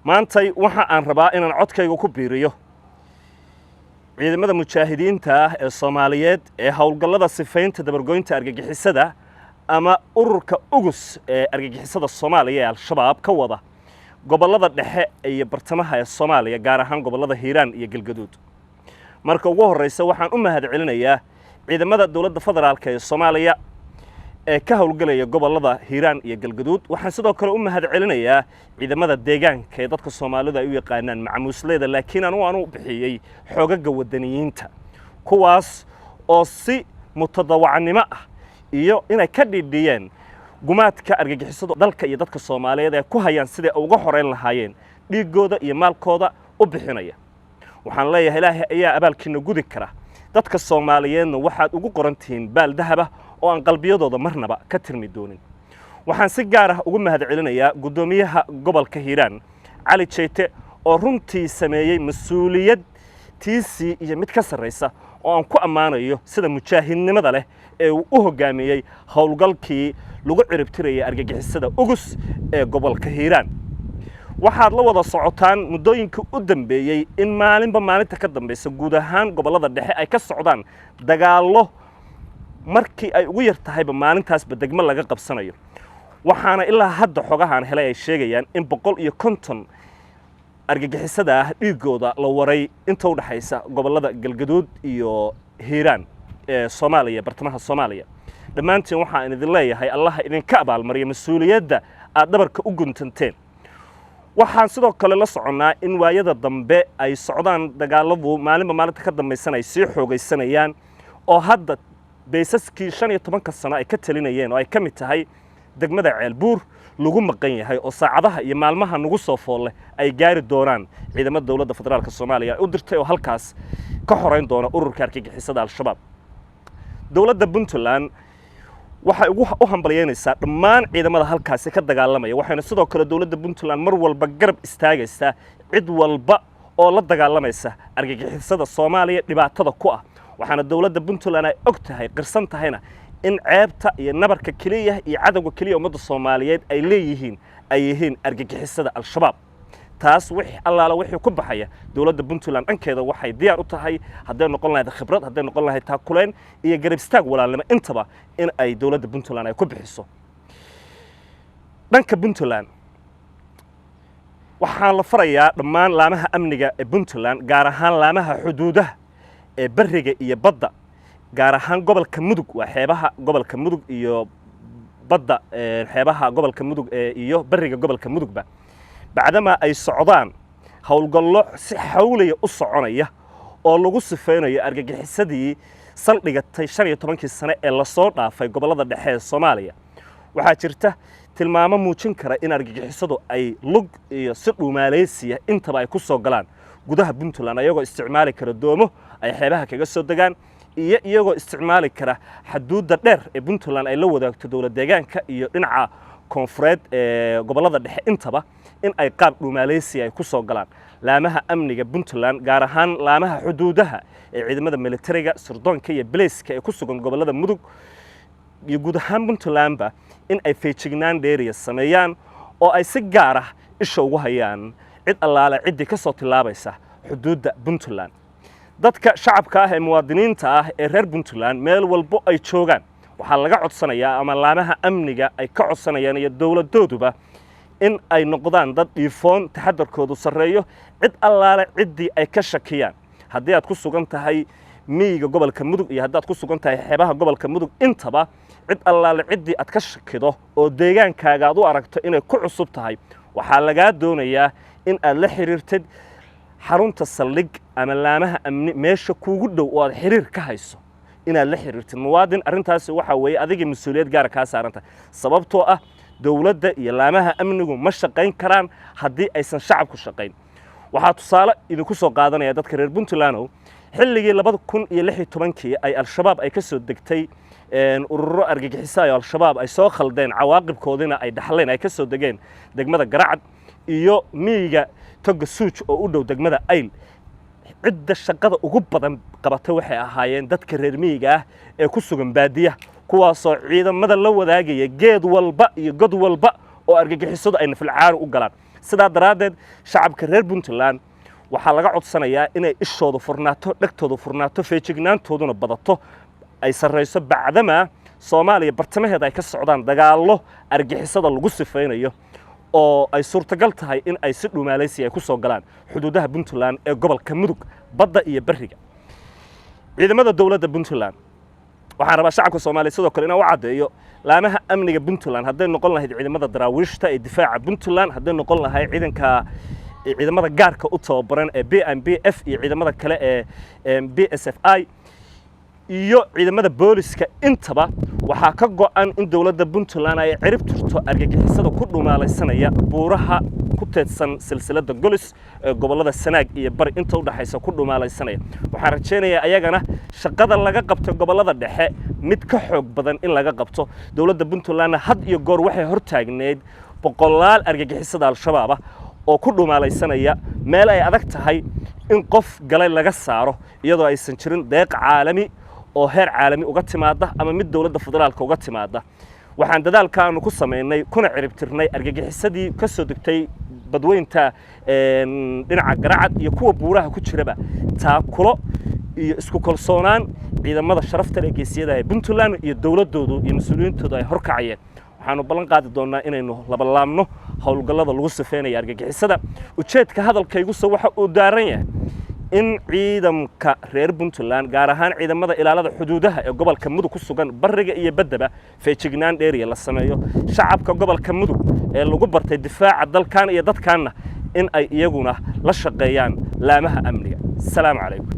maantay waxa aan rabaa inaan codkayga ku biiriyo ciidamada mujaahidiinta ah ee Soomaaliyeed ee hawlgallada sifaynta dabargoynta argagixisada ama ururka ugus ee argagixisada Soomaaliya ee Al-Shabaab ka wada gobolada dhexe iyo bartamaha ee Soomaaliya gaar ahaan gobolada Hiiraan iyo Galgaduud. marka ugu horeysa waxaan u mahadcelinayaa ciidamada dawladda federaalka ee Soomaaliya ee ka hawlgalaya gobolada Hiiraan iyo Galgaduud. waxaan sidoo kale u mahadcelinayaa ciidamada deegaanka ee dadka Soomaalida ay u yaqaanaan macmuusleyda laakiin aanu bixiyay xoogagga wadaniyiinta kuwaas oo si mutadawacnimo ah iyo inay ka dhidhiyeen gumaadka argagixisada dalka iyo dadka Soomaaliyeed ee ku hayaan sidii uga horeyn lahaayeen dhiigooda iyo maalkooda u bixinaya. waxaan leeyahay Ilaahay ayaa abaalkiina gudi kara dadka Soomaaliyeedna waxaad ugu qorantihiin baal dahab ah oo aan qalbiyadooda marnaba ka tirmi doonin. waxaan si gaar ah ugu mahadcelinayaa gudoomiyaha gobolka Hiiraan Cali Jeete oo runtii sameeyay mas'uuliyad tiisi iyo mid ka sareysa oo aan ku ammaanayo sida mujaahidnimada leh ee uu u hogaamiyay hawlgalkii lagu ciribtirayay argagixisada ugus ee gobolka Hiiraan. waxaad la wada socotaan muddooyinkii u dambeeyay in maalinta ka dambaysa guud ahaan gobolada dhexe ay ka socdaan dagaallo markii ay ugu yartahayba maalintaasba degmo laga qabsanayo. waxaana ilaa hadda xogahan helay ay sheegayaan in 150 argagixisada ah dhiigooda la waray inta u dhaxaysa gobolada Galgaduud iyo Hiiraan ee Soomaaliya bartamaha Soomaaliya. dhammaantiin waxaan idin leeyahay Allah idinka abaalmariyo mas'uuliyadda aad dhabarka u guntanteen. waxaan sidoo kale la soconaa in waayada dambe ay socdaan dagaaladu maalinta ka dambaysan ay sii xoogaysanayaan oo hadda beesaskii 15 sano ay ka talinayeen oo ay kamid tahay degmada Ceelbuur lagu maqan yahay oo saacadaha iyo maalmaha nagu soo foole ay gaari doonaan ciidamada dawladda federaalka Soomaaliya u dirtay oo halkaas ka xoreyn doona ururka argagixisada Al-Shabaab. dawladda Puntland waxay u hambalyeynaysaa dhammaan ciidamada halkaas ka dagaalamaya waxayna sidoo kale dawladda Puntland mar walba garab istaagaysaa cid walba oo la dagaalamaysa argagixisada Soomaaliya dhibaatada ku ah. waxaana dawladda Puntland ay og tahay qirsan tahayna in ceebta iyo nabarka kaliya iyo cadawga kaliya ummadda Soomaaliyeed ay leeyihiin ay yihiin argagixisada Al-Shabaab. taas wixii ku baxaya dawladda Puntland dhankeeda waxay diyaar u tahay haday noqon lahayd khibrad haday noqon lahayd taakuleen iyo garab istaag walaalnimo intaba in ay dawladda Puntland ay ku bixiso. dhanka Puntland waxaan la farayaa dhammaan laamaha amniga ee Puntland gaar ahaan laamaha xuduudaha ee bariga iyo badda gaar ahaan gobolka Mudug waa xeebaha gobolka Mudug iyo badda xeebaha gobolka Mudug iyo bariga gobolka Mudugba bacdama ay socdaan hawlgallo si xawliya u soconaya oo lagu sifeynayo argagixisadii saldhigatay 15 sano ee la soo dhaafay gobolada dhexe ee Soomaaliya. waxaa jirta tilmaamo muujin kara in argagixisadu ay lug iyo si dhuumaaleysiya intaba ay ku soo galaan gudaha Puntland ayagoo isticmaali kara doomo ay xeebaha kaga soo degaan iyo iyagoo isticmaali kara xuduudda dheer ee Puntland ay la wadaagto dawlad deegaanka iyo dhinaca koonfureed ee gobolada dhexe intaba in ay qaab dhuumaaleysi ay ku soo galaan. laamaha amniga Puntland gaar ahaan laamaha xuduudaha ee ciidamada militariga sirdoonka iyo booliiska ee ku sugan gobolada Mudug iyo guud ahaan Puntlandba in ay feejignaan dheeriya sameeyaan oo ay si gaar ah isha ugu hayaan cid allaale cidii ka soo tilaabaysa xuduudda Puntland. dadka shacabka ah ee muwaadiniinta ah ee reer Puntland meel walbo ay joogaan waxaa laga codsanayaa ama laamaha amniga ay ka codsanayaan iyo dawladooduba in ay noqdaan dad dhiifoon taxadarkoodu sareeyo cid allaale cidii ay ka shakiyaan haddii aad ku sugan tahay miyiga gobolka Mudug iyo haddii aad ku sugan tahay xeebaha gobolka Mudug intaba cid allaale cidii aad ka shakido oo deegaankaaga aad u aragto inay ku cusub tahay waxaa laga doonayaa in aad la xiriirtid xarunta saldhig ama laamaha amni meesha kuugu dhow oo aad xiriir ka hayso inaad la xiriirtid muwaadin. arrintaasi waxa weeye adiga mas'uuliyad gaar ka saaranta sababtoo ah dawladda iyo laamaha amnigu ma shaqayn karaan haddii aysan shacabku shaqayn. waxaa tusaale idinku soo qaadanaya dadka reer Puntland xilligii 2016 ay Al-Shabaab ay ka soo degtay ururo argagixiso ay Al-Shabaab ay soo khaldeen cawaaqibkoodina ay dhaxleen ay ka soo degeen degmada Garacad iyo miyiga Toga Suuj oo u dhow degmada Ayl. cidda shaqada ugu badan qabatay waxay ahaayeen dadka reer miyiga ah ee ku sugan baadiyaha kuwaasoo ciidamada la wadaagaya geed walba iyo god walba oo argagixisadu ay nafil caar u galaan. sidaa daraaddeed shacabka reer puntland waxaa laga codsanayaa inay ishoodu furnaato dhegtoodu furnaato feejignaantooduna badato ay sarrayso bacdamaa soomaaliya bartamaheeda ay ka socdaan dagaallo argixisada lagu sifaynayo oo ay suurtagal tahay in ay si dhumaalaysi ay ku soo galaan xuduudaha puntland ee gobolka mudug badda iyo bariga ciidamada dowladda puntland waxaan rabaa shacabka soomaaliya sidoo kale inaan u caddeeyo laamaha amniga puntland hadday noqon lahayd ciidamada daraawiishta ee difaaca puntland hadday noqon lahayd ciidamada gaarka u tababaran ee BNBF iyo ciidamada kale ee BSFI iyo ciidamada booliska intaba waxaa ka go'an in dowladda puntland ay cirib tirto argagixisada ku dhumaalaysanaya buuraha ku teedsan silsilada golis ee gobolada sanaag iyo bari inta u dhaxaysa ku dhumaalaysanaya waxaan rajaynayaa ayagana shaqada laga qabto gobolada dhexe mid ka xoog badan in laga qabto dowladda puntland had iyo goor waxay hortaagneed boqolaal argagixisada al-shabaab oo ku dhumaalaysanaya meel ay adag tahay in qof galay laga saaro iyadoo aysan jirin deeq caalami oo heer caalami uga timaada ama mid dowladda federaalka uga timaada waxaan dadaalkaanu ku sameynay kuna cirib tirnay argagixisadii ka soo degtay badweynta dhinaca garacad iyo kuwa buuraha ku jiraba taakulo iyo isku kalsoonaan ciidamada sharafta ee geesiyada ee puntland iyo dowladoodu iyo mas'uuliyintoodu ay horkacayeen waxaanu ballan qaadi doonaa inaynu labalaabno howlgallada lagu sifeynayo argagixisada ujeedka hadalkaygu soo waxa uu daaran yahay in ciidamka reer puntland gaar ahaan ciidamada ilaalada xuduudaha ee gobolka mudug ku sugan bariga iyo baddaba feejignaan dheeriya la sameeyo shacabka gobolka mudug ee lagu bartay difaaca dalkan iyo dadkaanna in ay iyaguna la shaqeeyaan laamaha amniga. Assalaamu calaykum.